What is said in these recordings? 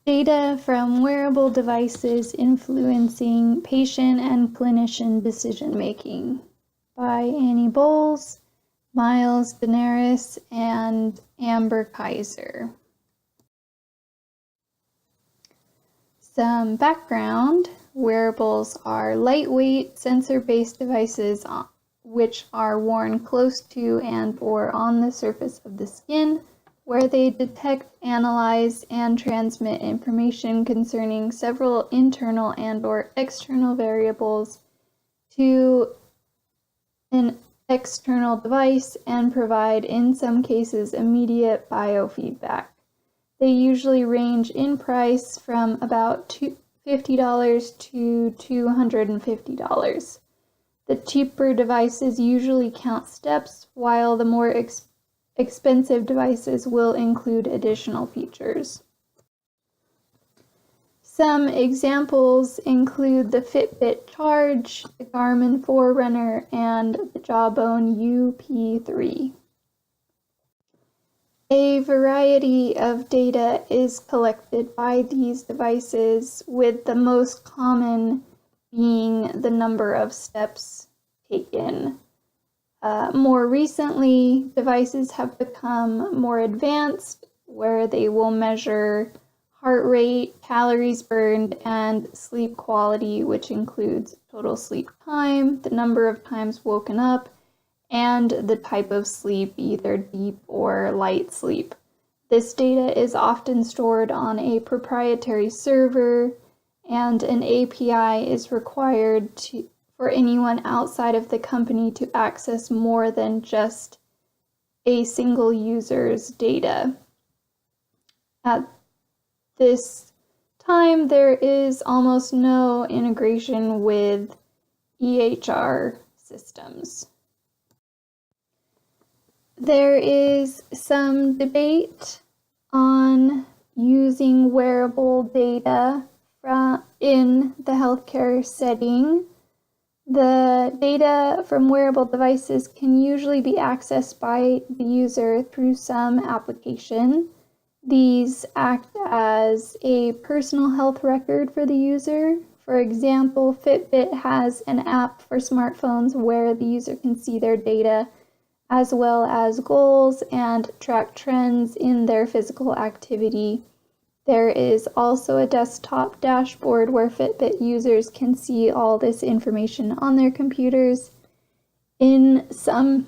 Data from wearable devices influencing patient and clinician decision-making by Annie Bowles, Miles Daenerys, and Amber Kaiser. Some background: wearables are lightweight, sensor-based devices which are worn close to and/or on the surface of the skin, where they detect, analyze, and transmit information concerning several internal and/or external variables to an external device and provide, in some cases, immediate biofeedback. They usually range in price from about $50 to $250. The cheaper devices usually count steps, while the more expensive devices will include additional features. Some examples include the Fitbit Charge, the Garmin Forerunner, and the Jawbone UP3. A variety of data is collected by these devices, with the most common being the number of steps taken. More recently, devices have become more advanced, where they will measure heart rate, calories burned, and sleep quality, which includes total sleep time, the number of times woken up, and the type of sleep, either deep or light sleep. This data is often stored on a proprietary server, and an API is required for anyone outside of the company to access more than just a single user's data. At this time, there is almost no integration with EHR systems. There is some debate on using wearable data in the healthcare setting. The data from wearable devices can usually be accessed by the user through some application. These act as a personal health record for the user. For example, Fitbit has an app for smartphones where the user can see their data as well as goals and track trends in their physical activity. There is also a desktop dashboard where Fitbit users can see all this information on their computers. In some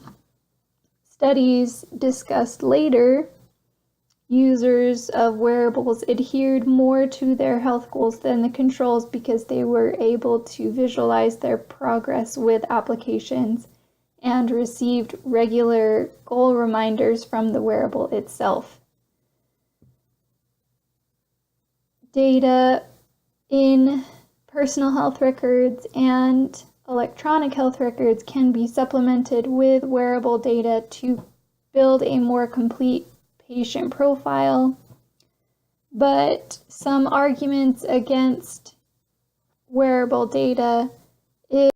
studies discussed later, users of wearables adhered more to their health goals than the controls because they were able to visualize their progress with applications and received regular goal reminders from the wearable itself. Data in personal health records and electronic health records can be supplemented with wearable data to build a more complete patient profile, but some arguments against wearable data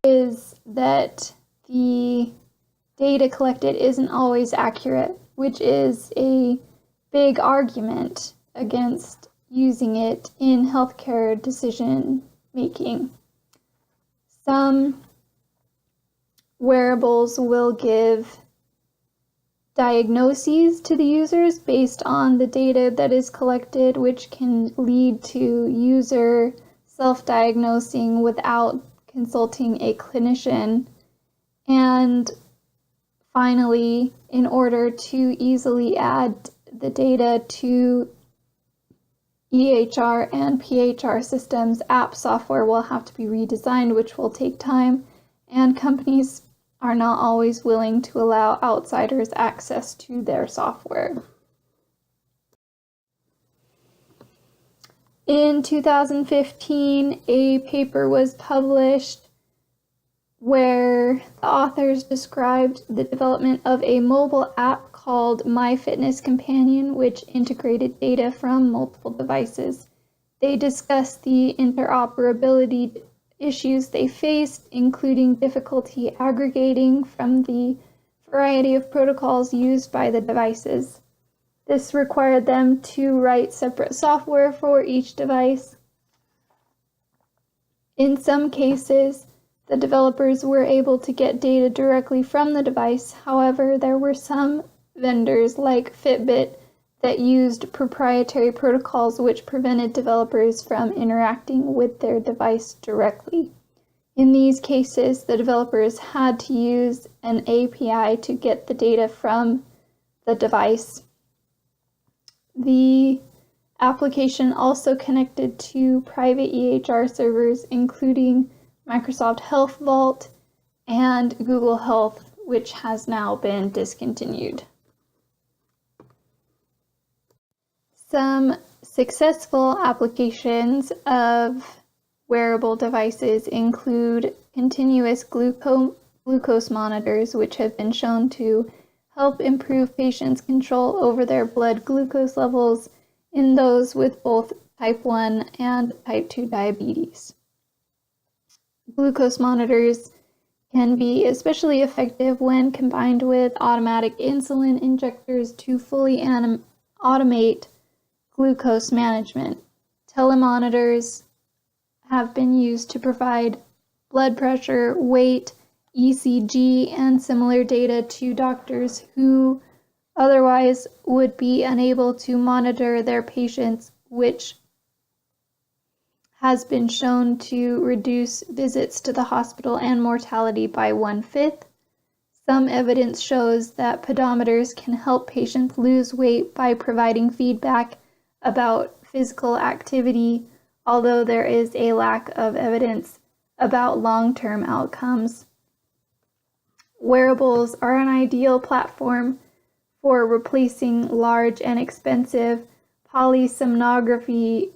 is that the data collected isn't always accurate, which is a big argument against using it in healthcare decision making. Some wearables will give diagnoses to the users based on the data that is collected, which can lead to user self-diagnosing without consulting a clinician. And finally, in order to easily add the data to EHR and PHR systems, app software will have to be redesigned, which will take time, and companies are not always willing to allow outsiders access to their software. In 2015, a paper was published where the authors described the development of a mobile app called MyFitnessCompanion, which integrated data from multiple devices. They discussed the interoperability issues they faced, including difficulty aggregating from the variety of protocols used by the devices. This required them to write separate software for each device. In some cases, the developers were able to get data directly from the device. However, there were some vendors like Fitbit that used proprietary protocols which prevented developers from interacting with their device directly. In these cases, the developers had to use an API to get the data from the device. The application also connected to private EHR servers, including Microsoft Health Vault and Google Health, which has now been discontinued. Some successful applications of wearable devices include continuous glucose monitors, which have been shown to help improve patients' control over their blood glucose levels in those with both type 1 and type 2 diabetes. Glucose monitors can be especially effective when combined with automatic insulin injectors to fully automate glucose management. Telemonitors have been used to provide blood pressure, weight, ECG, and similar data to doctors who otherwise would be unable to monitor their patients, which has been shown to reduce visits to the hospital and mortality by 1/5. Some evidence shows that pedometers can help patients lose weight by providing feedback about physical activity, although there is a lack of evidence about long-term outcomes. Wearables are an ideal platform for replacing large and expensive polysomnography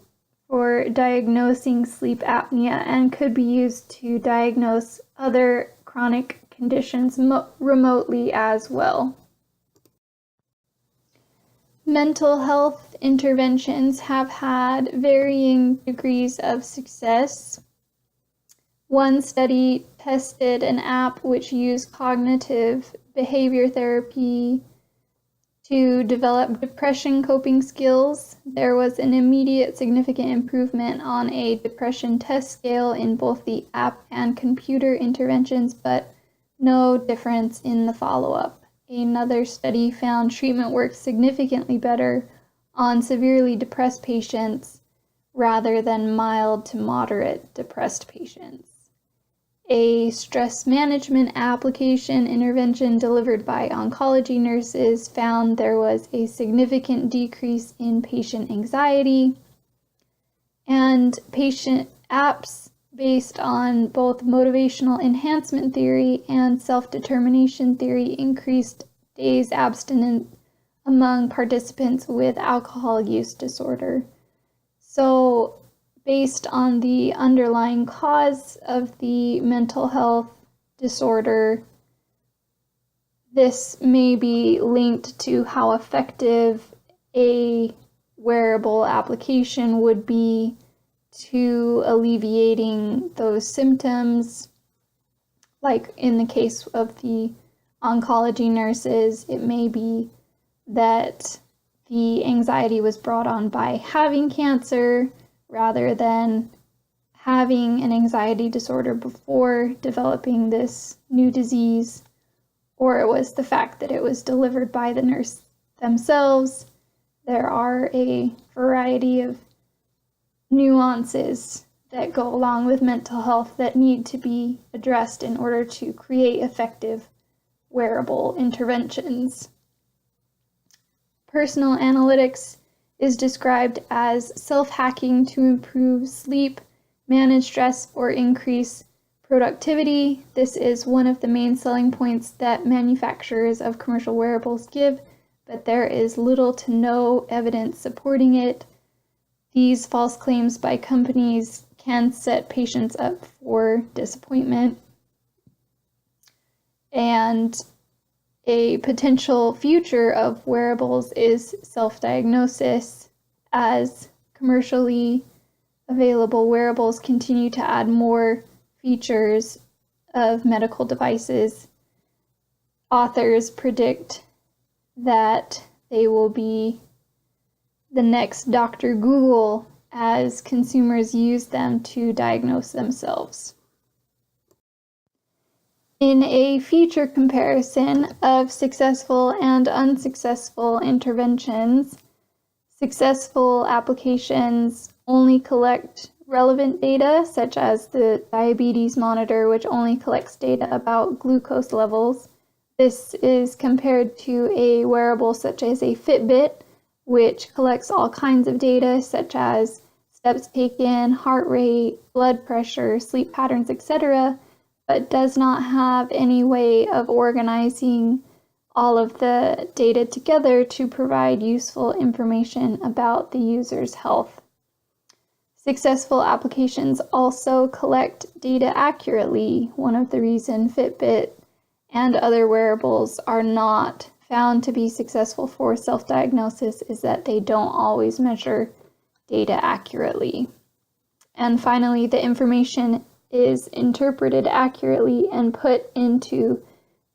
for diagnosing sleep apnea and could be used to diagnose other chronic conditions remotely as well. Mental health interventions have had varying degrees of success. One study tested an app which used cognitive behavior therapy to develop depression coping skills. There was an immediate significant improvement on a depression test scale in both the app and computer interventions, but no difference in the follow-up. Another study found treatment worked significantly better on severely depressed patients rather than mild to moderate depressed patients. A stress management application intervention delivered by oncology nurses found there was a significant decrease in patient anxiety, and patient apps based on both motivational enhancement theory and self-determination theory increased days abstinence among participants with alcohol use disorder. So, based on the underlying cause of the mental health disorder, this may be linked to how effective a wearable application would be to alleviating those symptoms. Like in the case of the oncology nurses, it may be that the anxiety was brought on by having cancer rather than having an anxiety disorder before developing this new disease, or it was the fact that it was delivered by the nurse themselves. There are a variety of nuances that go along with mental health that need to be addressed in order to create effective wearable interventions. Personal analytics is described as self-hacking to improve sleep, manage stress, or increase productivity. This is one of the main selling points that manufacturers of commercial wearables give, but there is little to no evidence supporting it. These false claims by companies can set patients up for disappointment. And a potential future of wearables is self-diagnosis. As commercially available wearables continue to add more features of medical devices, authors predict that they will be the next Dr. Google as consumers use them to diagnose themselves. In a feature comparison of successful and unsuccessful interventions, successful applications only collect relevant data, such as the diabetes monitor, which only collects data about glucose levels. This is compared to a wearable such as a Fitbit, which collects all kinds of data, such as steps taken, heart rate, blood pressure, sleep patterns, etc., but does not have any way of organizing all of the data together to provide useful information about the user's health. Successful applications also collect data accurately. One of the reasons Fitbit and other wearables are not found to be successful for self-diagnosis is that they don't always measure data accurately. And finally, the information is interpreted accurately and put into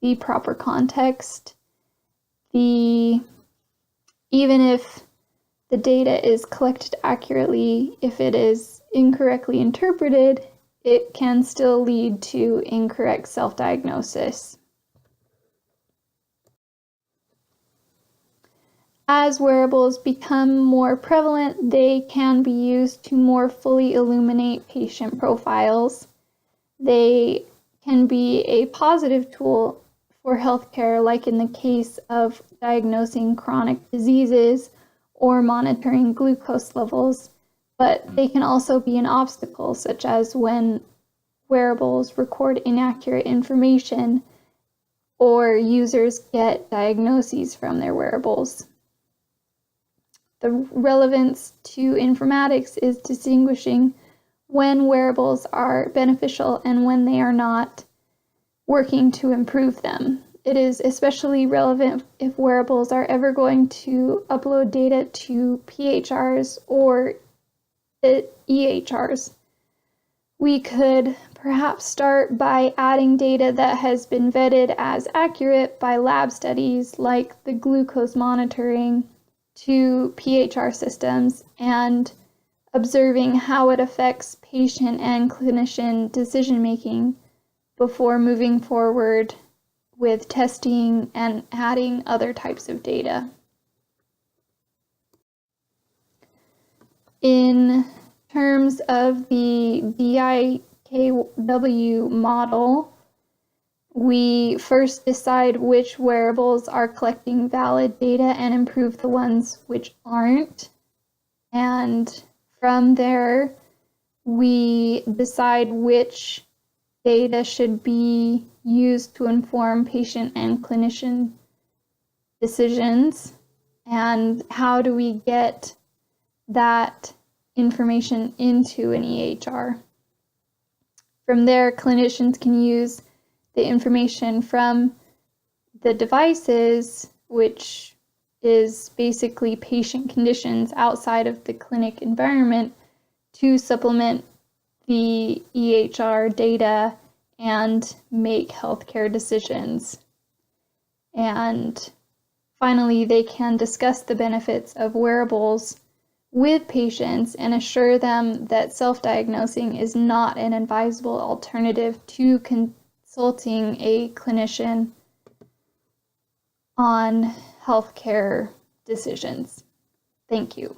the proper context. Even if the data is collected accurately, if it is incorrectly interpreted, it can still lead to incorrect self-diagnosis. As wearables become more prevalent, they can be used to more fully illuminate patient profiles. They can be a positive tool for healthcare, like in the case of diagnosing chronic diseases or monitoring glucose levels, but they can also be an obstacle, such as when wearables record inaccurate information or users get diagnoses from their wearables. The relevance to informatics is distinguishing when wearables are beneficial and when they are not, working to improve them. It is especially relevant if wearables are ever going to upload data to PHRs or EHRs. We could perhaps start by adding data that has been vetted as accurate by lab studies like the glucose monitoring to PHR systems and observing how it affects patient and clinician decision-making before moving forward with testing and adding other types of data. In terms of the BIKW model, we first decide which wearables are collecting valid data and improve the ones which aren't. And from there, we decide which data should be used to inform patient and clinician decisions, and how do we get that information into an EHR. From there, clinicians can use the information from the devices, which is basically patient conditions outside of the clinic environment, to supplement the EHR data and make healthcare decisions. And finally, they can discuss the benefits of wearables with patients and assure them that self-diagnosing is not an advisable alternative to consulting a clinician on healthcare decisions. Thank you.